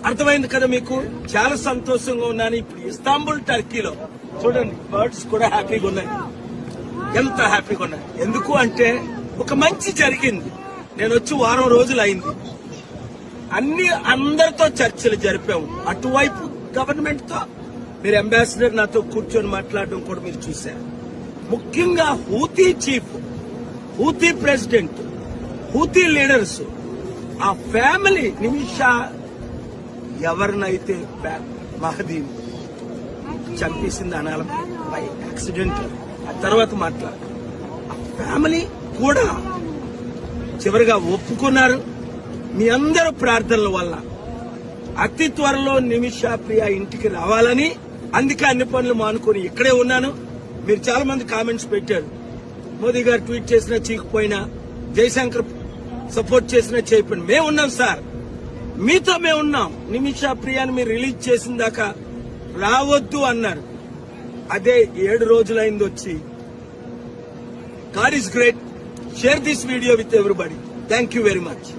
అర్థమైంది కదా మీకు? చాలా సంతోషంగా ఉన్నాను. ఇప్పుడు ఇస్తాంబుల్ టర్కీలో చూడండి, బర్డ్స్ కూడా హ్యాపీగా ఉన్నాయి. ఎంత హ్యాపీగా ఉన్నాయి. ఎందుకు అంటే ఒక మంచి జరిగింది. నేను వచ్చి వారం రోజులు అయింది. అందరితో చర్చలు జరిపాము. అటువైపు గవర్నమెంట్ తో మీరు అంబాసిడర్ నాతో కూర్చొని మాట్లాడడం కూడా మీరు చూశారు. ముఖ్యంగా Houthi chief, Houthi president, Houthi leaders, ఆ ఫ్యామిలీ నిమిషా ఎవరినైతే మహదీ చంపేసింది అనాలి బై యాక్సిడెంట్, ఆ తర్వాత మాట్లాడు. ఆ ఫ్యామిలీ కూడా చివరిగా ఒప్పుకున్నారు. మీ అందరూ ప్రార్థనల వల్ల అతి త్వరలో నిమిషా ప్రియ ఇంటికి రావాలని, అందుకే అన్ని పనులు మానుకొని ఇక్కడే ఉన్నాను. మీరు చాలా మంది కామెంట్స్ పెట్టారు. మోదీ గారు ట్వీట్ చేసినా చీకపోయినా, జయశంకర్ సపోర్ట్ చేసినా చేయకపోయినా మేమున్నాం సార్, మీతో మేమున్నాం. నిమిషా ప్రియాని మీరు రిలీజ్ చేసిన దాకా రావద్దు అన్నారు. అదే 7 రోజులైంది వచ్చి. God is great. Share this video with everybody. Thank you very much.